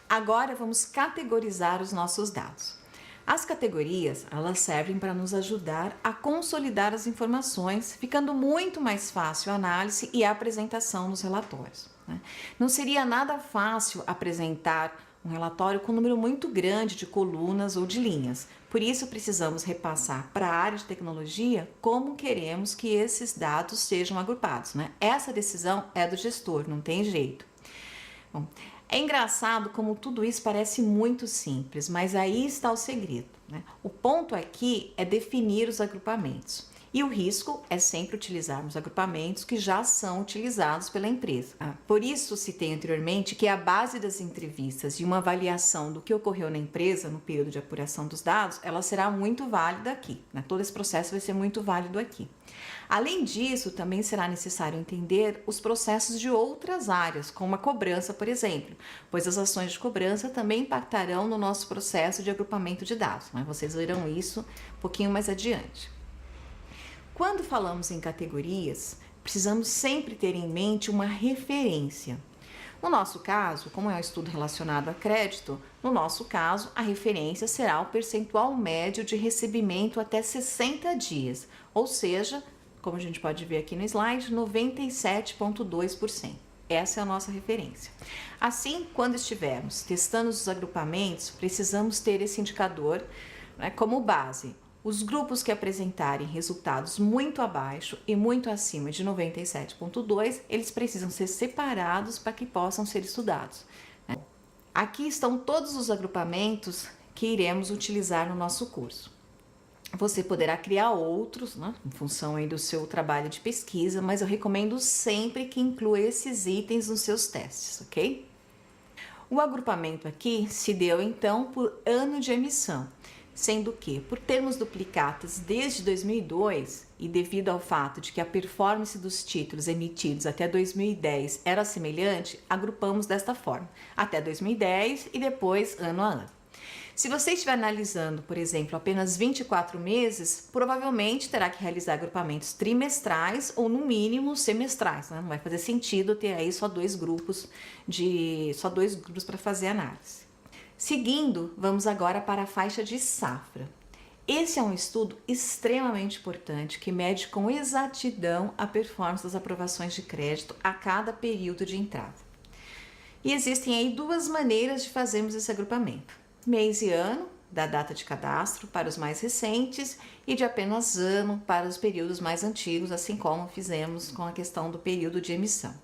Agora vamos categorizar os nossos dados. As categorias, elas servem para nos ajudar a consolidar as informações, ficando muito mais fácil a análise e a apresentação nos relatórios, né? Não seria nada fácil apresentar um relatório com um número muito grande de colunas ou de linhas. Por isso, precisamos repassar para a área de tecnologia como queremos que esses dados sejam agrupados, né? Essa decisão é do gestor, não tem jeito. Bom, é engraçado como tudo isso parece muito simples, mas aí está o segredo, né? O ponto aqui é definir os agrupamentos. E o risco é sempre utilizarmos agrupamentos que já são utilizados pela empresa. Por isso, citei anteriormente que a base das entrevistas e uma avaliação do que ocorreu na empresa no período de apuração dos dados, ela será muito válida aqui, né? Todo esse processo vai ser muito válido aqui. Além disso, também será necessário entender os processos de outras áreas, como a cobrança, por exemplo, pois as ações de cobrança também impactarão no nosso processo de agrupamento de dados, mas vocês verão isso um pouquinho mais adiante. Quando falamos em categorias, precisamos sempre ter em mente uma referência. No nosso caso, como é um estudo relacionado a crédito, no nosso caso, a referência será o percentual médio de recebimento até 60 dias, ou seja, como a gente pode ver aqui no slide, 97,2%. Essa é a nossa referência. Assim, quando estivermos testando os agrupamentos, precisamos ter esse indicador, né, como base. Os grupos que apresentarem resultados muito abaixo e muito acima de 97,2, eles precisam ser separados para que possam ser estudados. Aqui estão todos os agrupamentos que iremos utilizar no nosso curso. Você poderá criar outros, né, em função aí do seu trabalho de pesquisa, mas eu recomendo sempre que inclua esses itens nos seus testes, ok? O agrupamento aqui se deu então por ano de emissão, sendo que, por termos duplicatas desde 2002 e devido ao fato de que a performance dos títulos emitidos até 2010 era semelhante, agrupamos desta forma, até 2010 e depois ano a ano. Se você estiver analisando, por exemplo, apenas 24 meses, provavelmente terá que realizar agrupamentos trimestrais ou, no mínimo, semestrais, né? Não vai fazer sentido ter aí só dois grupos para fazer análise. Seguindo, vamos agora para a faixa de safra. Esse é um estudo extremamente importante que mede com exatidão a performance das aprovações de crédito a cada período de entrada. E existem aí duas maneiras de fazermos esse agrupamento: mês e ano, da data de cadastro para os mais recentes, e de apenas ano para os períodos mais antigos, assim como fizemos com a questão do período de emissão.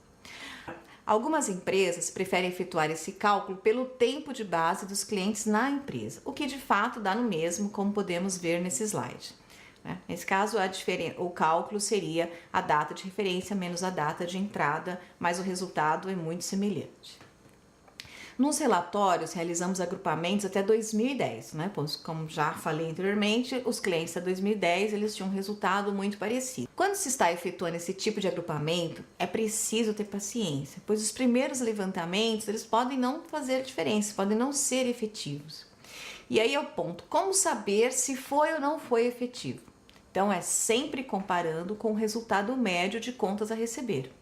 Algumas empresas preferem efetuar esse cálculo pelo tempo de base dos clientes na empresa, o que de fato dá no mesmo, como podemos ver nesse slide. Nesse caso, o cálculo seria a data de referência menos a data de entrada, mas o resultado é muito semelhante. Nos relatórios, realizamos agrupamentos até 2010, né? Como já falei anteriormente, os clientes até 2010 eles tinham um resultado muito parecido. Quando se está efetuando esse tipo de agrupamento, é preciso ter paciência, pois os primeiros levantamentos eles podem não fazer diferença, podem não ser efetivos. E aí é o ponto, como saber se foi ou não foi efetivo? Então, é sempre comparando com o resultado médio de contas a receber.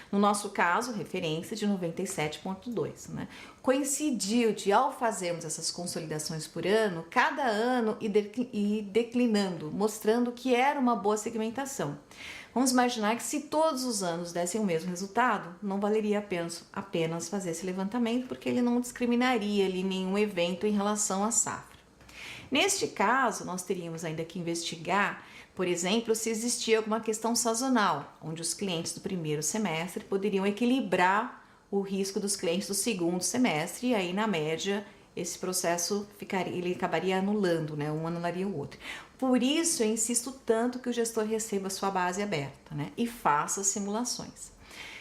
No nosso caso, referência de 97,2, né? Coincidiu de, ao fazermos essas consolidações por ano, cada ano ir declinando, mostrando que era uma boa segmentação. Vamos imaginar que se todos os anos dessem o mesmo resultado, não valeria apenas fazer esse levantamento, porque ele não discriminaria ali nenhum evento em relação à safra. Neste caso, nós teríamos ainda que investigar, por exemplo, se existia alguma questão sazonal, onde os clientes do primeiro semestre poderiam equilibrar o risco dos clientes do segundo semestre, e aí, na média, esse processo ele acabaria anulando, né? Um anularia o outro. Por isso, eu insisto tanto que o gestor receba sua base aberta, né? E faça simulações.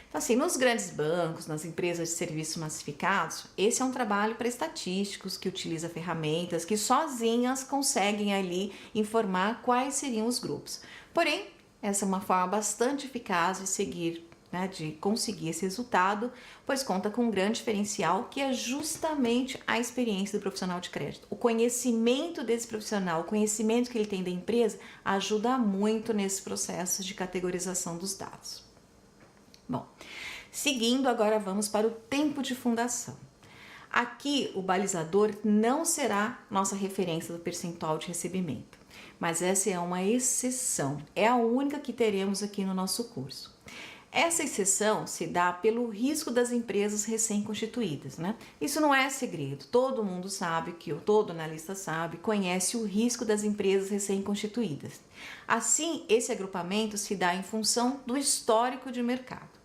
Então, assim, nos grandes bancos, nas empresas de serviços massificados, esse é um trabalho para estatísticos que utiliza ferramentas que sozinhas conseguem ali informar quais seriam os grupos. Porém, essa é uma forma bastante eficaz de seguir, né, de conseguir esse resultado, pois conta com um grande diferencial que é justamente a experiência do profissional de crédito. O conhecimento desse profissional, o conhecimento que ele tem da empresa, ajuda muito nesse processo de categorização dos dados. Bom, seguindo, agora vamos para o tempo de fundação. Aqui, o balizador não será nossa referência do percentual de recebimento, mas essa é uma exceção, é a única que teremos aqui no nosso curso. Essa exceção se dá pelo risco das empresas recém-constituídas, né? Isso não é segredo, todo mundo sabe, todo analista sabe, conhece o risco das empresas recém-constituídas. Assim, esse agrupamento se dá em função do histórico de mercado.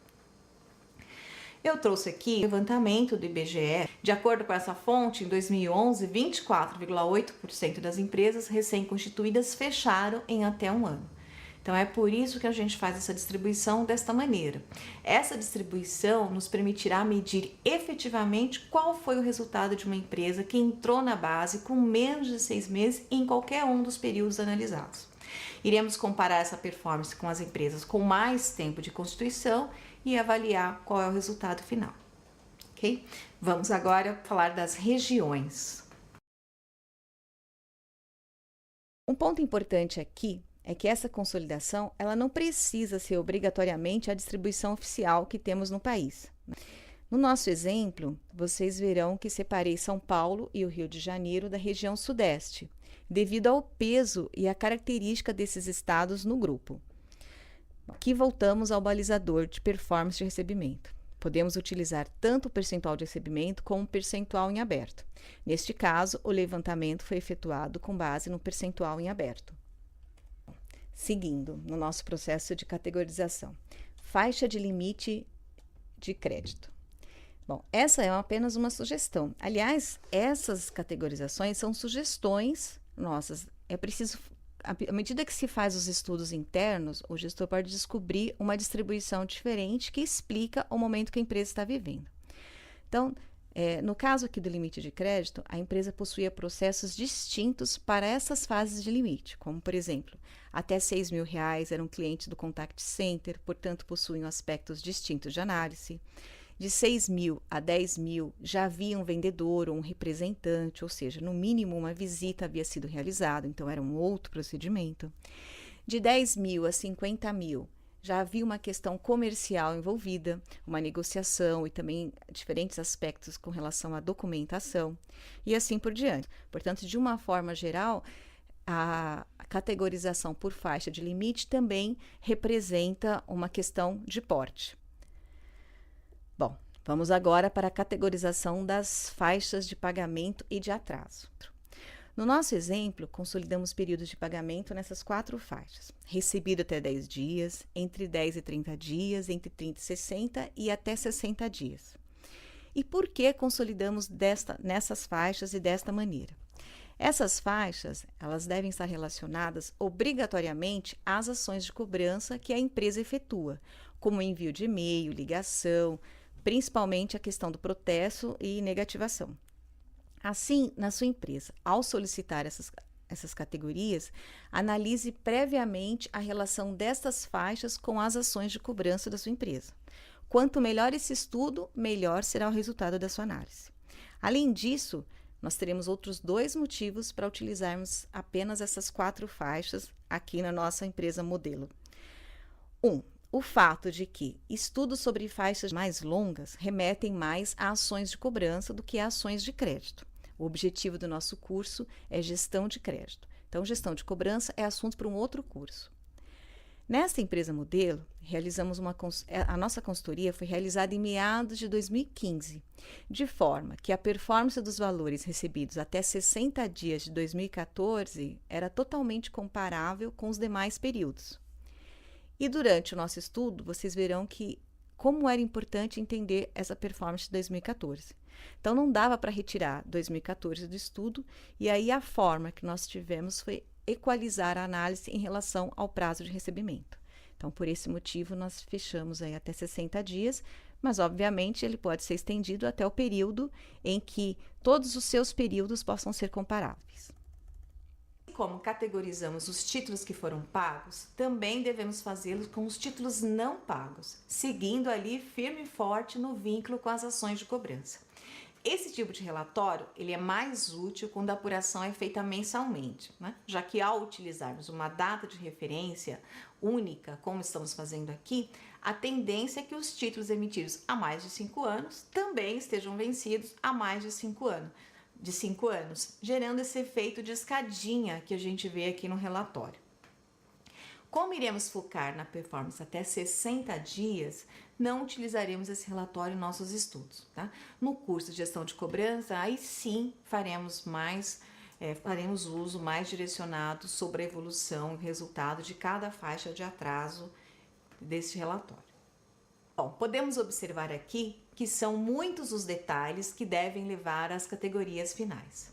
Eu trouxe aqui o levantamento do IBGE. De acordo com essa fonte, em 2011, 24,8% das empresas recém-constituídas fecharam em até um ano. Então é por isso que a gente faz essa distribuição desta maneira. Essa distribuição nos permitirá medir efetivamente qual foi o resultado de uma empresa que entrou na base com menos de 6 meses em qualquer um dos períodos analisados. Iremos comparar essa performance com as empresas com mais tempo de constituição e avaliar qual é o resultado final. Ok? Vamos agora falar das regiões. Um ponto importante aqui é que essa consolidação ela não precisa ser obrigatoriamente a distribuição oficial que temos no país. No nosso exemplo, vocês verão que separei São Paulo e o Rio de Janeiro da região Sudeste, devido ao peso e à característica desses estados no grupo. Aqui voltamos ao balizador de performance de recebimento. Podemos utilizar tanto o percentual de recebimento como o percentual em aberto. Neste caso, o levantamento foi efetuado com base no percentual em aberto. Seguindo no nosso processo de categorização, faixa de limite de crédito. Bom, essa é apenas uma sugestão. Aliás, essas categorizações são sugestões nossas. É preciso, à medida que se faz os estudos internos, o gestor pode descobrir uma distribuição diferente que explica o momento que a empresa está vivendo. Então, no caso aqui do limite de crédito, a empresa possuía processos distintos para essas fases de limite, como, por exemplo, até R$6 mil eram clientes do Contact Center, portanto, possuem aspectos distintos de análise. De 6 mil a 10 mil já havia um vendedor ou um representante, ou seja, no mínimo uma visita havia sido realizada, então era um outro procedimento. De 10 mil a 50 mil já havia uma questão comercial envolvida, uma negociação e também diferentes aspectos com relação à documentação e assim por diante. Portanto, de uma forma geral, a categorização por faixa de limite também representa uma questão de porte. Bom, vamos agora para a categorização das faixas de pagamento e de atraso. No nosso exemplo, consolidamos períodos de pagamento nessas 4 faixas. Recebido até 10 dias, entre 10 e 30 dias, entre 30 e 60 e até 60 dias. E por que consolidamos nessas faixas e desta maneira? Essas faixas, elas devem estar relacionadas obrigatoriamente às ações de cobrança que a empresa efetua, como envio de e-mail, ligação, principalmente a questão do protesto e negativação. Assim, na sua empresa, ao solicitar essas categorias, analise previamente a relação destas faixas com as ações de cobrança da sua empresa. Quanto melhor esse estudo, melhor será o resultado da sua análise. Além disso, nós teremos outros 2 motivos para utilizarmos apenas essas 4 faixas aqui na nossa empresa modelo. O fato de que estudos sobre faixas mais longas remetem mais a ações de cobrança do que a ações de crédito. O objetivo do nosso curso é gestão de crédito. Então, gestão de cobrança é assunto para um outro curso. Nesta empresa modelo, a nossa consultoria foi realizada em meados de 2015, de forma que a performance dos valores recebidos até 60 dias de 2014 era totalmente comparável com os demais períodos. E durante o nosso estudo, vocês verão como era importante entender essa performance de 2014. Então, não dava para retirar 2014 do estudo, e aí a forma que nós tivemos foi equalizar a análise em relação ao prazo de recebimento. Então, por esse motivo, nós fechamos aí até 60 dias, mas, obviamente, ele pode ser estendido até o período em que todos os seus períodos possam ser comparáveis. Como categorizamos os títulos que foram pagos, também devemos fazê-lo com os títulos não pagos, seguindo ali firme e forte no vínculo com as ações de cobrança. Esse tipo de relatório ele é mais útil quando a apuração é feita mensalmente, né? Já que ao utilizarmos uma data de referência única, como estamos fazendo aqui, a tendência é que os títulos emitidos há mais de 5 anos também estejam vencidos há mais de 5 anos, gerando esse efeito de escadinha que a gente vê aqui no relatório. Como iremos focar na performance até 60 dias, não utilizaremos esse relatório em nossos estudos, tá? No curso de gestão de cobrança, aí sim faremos uso mais direcionado sobre a evolução e resultado de cada faixa de atraso desse relatório. Bom, podemos observar aqui que são muitos os detalhes que devem levar às categorias finais.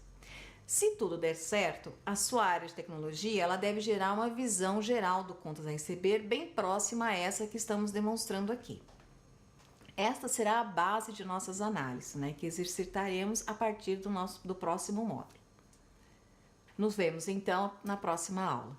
Se tudo der certo, a sua área de tecnologia ela deve gerar uma visão geral do contas a receber bem próxima a essa que estamos demonstrando aqui. Esta será a base de nossas análises, né, que exercitaremos a partir do próximo módulo. Nos vemos então na próxima aula.